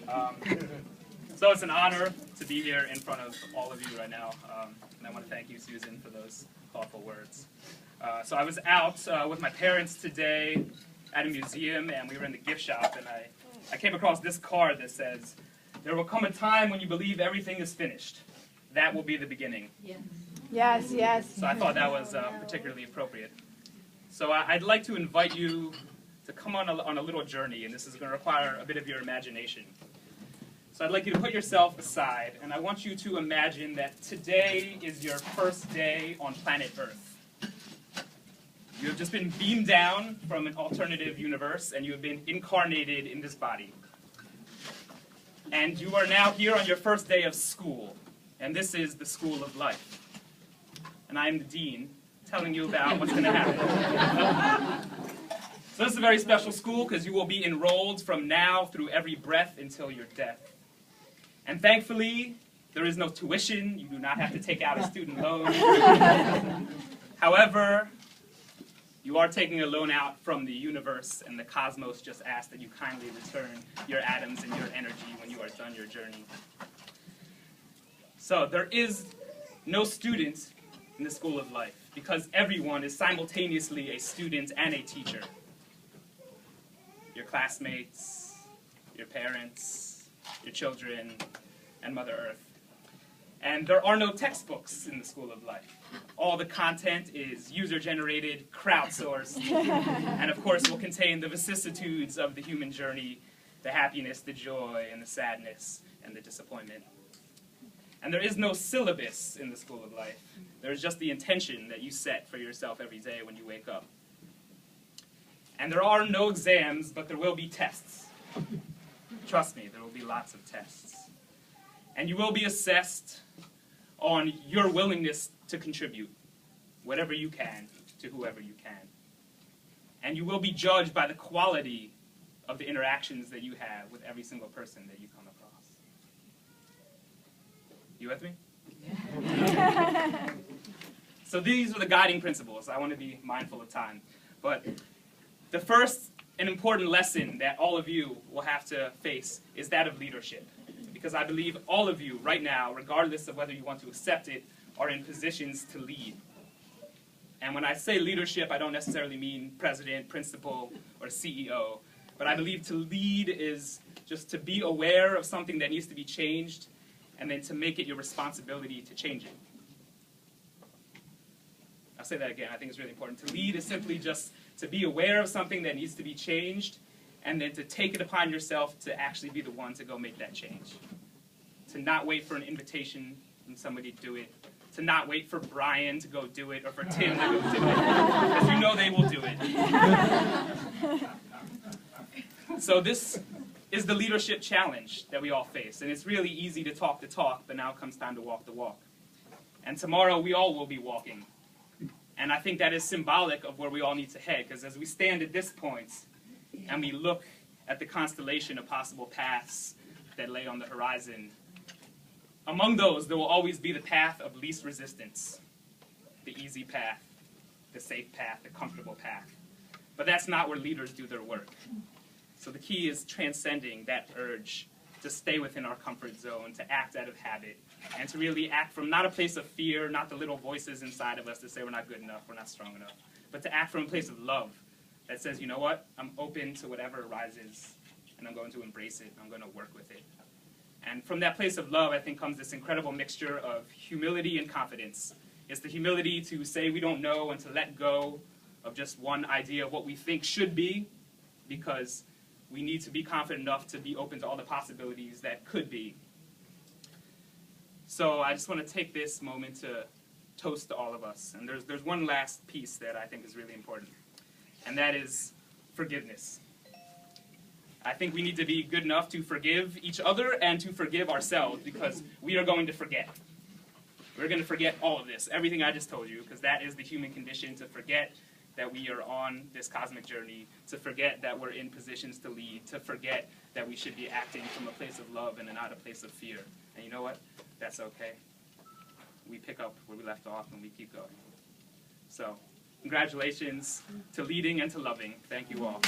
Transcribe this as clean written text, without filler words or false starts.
So it's an honor to be here in front of all of you right now, and I want to thank you, Susan, for those thoughtful words. So I was out with my parents today at a museum, and we were in the gift shop, and I came across this card that says, "There will come a time when you believe everything is finished. That will be the beginning." Yes. Yes, yes. So I thought that was particularly appropriate. So I'd like to invite you to come on a little journey, and this is going to require a bit of your imagination. So I'd like you to put yourself aside, and I want you to imagine that today is your first day on planet Earth. You have just been beamed down from an alternative universe, and you have been incarnated in this body. And you are now here on your first day of school, and this is the school of life. And I am the dean, telling you about what's going to happen. So this is a very special school because you will be enrolled from now through every breath until your death. And thankfully, there is no tuition. You do not have to take out a student loan. However, you are taking a loan out from the universe, and the cosmos just ask that you kindly return your atoms and your energy when you are done your journey. So there is no student in the school of life, because everyone is simultaneously a student and a teacher. Your classmates, your parents, your children, and Mother Earth. And there are no textbooks in the school of life. All the content is user-generated, crowdsourced, and of course will contain the vicissitudes of the human journey, the happiness, the joy, and the sadness, and the disappointment. And there is no syllabus in the school of life. There is just the intention that you set for yourself every day when you wake up. And there are no exams, but there will be tests. Trust me, there will be lots of tests. And you will be assessed on your willingness to contribute, whatever you can, to whoever you can. And you will be judged by the quality of the interactions that you have with every single person that you come across. You with me? Yeah. So these are the guiding principles. I want to be mindful of time. But the first and important lesson that all of you will have to face is that of leadership. Because I believe all of you right now, regardless of whether you want to accept it, are in positions to lead. And when I say leadership, I don't necessarily mean president, principal, or CEO. But I believe to lead is just to be aware of something that needs to be changed, and then to make it your responsibility to change it. I'll say that again. I think it's really important. To lead is simply just to be aware of something that needs to be changed, and then to take it upon yourself to actually be the one to go make that change. To not wait for an invitation from somebody to do it. To not wait for Brian to go do it, or for Tim to go do it. Because you know they will do it. So this is the leadership challenge that we all face. And it's really easy to talk the talk, but now comes time to walk the walk. And tomorrow we all will be walking. And I think that is symbolic of where we all need to head, because as we stand at this point, and we look at the constellation of possible paths that lay on the horizon, among those, there will always be the path of least resistance, the easy path, the safe path, the comfortable path. But that's not where leaders do their work. So the key is transcending that urge to stay within our comfort zone, to act out of habit, and to really act from not a place of fear, not the little voices inside of us that say we're not good enough, we're not strong enough, but to act from a place of love that says, you know what, I'm open to whatever arises, and I'm going to embrace it, I'm going to work with it. And from that place of love, I think, comes this incredible mixture of humility and confidence. It's the humility to say we don't know and to let go of just one idea of what we think should be, because we need to be confident enough to be open to all the possibilities that could be. So I just want to take this moment to toast to all of us. And there's one last piece that I think is really important, and that is forgiveness. I think we need to be good enough to forgive each other and to forgive ourselves, because we are going to forget. We're going to forget all of this, everything I just told you, because that is the human condition, to forget that we are on this cosmic journey, to forget that we're in positions to lead, to forget that we should be acting from a place of love and not a place of fear. And you know what? That's okay. We pick up where we left off and we keep going. So, congratulations to leading and to loving. Thank you all.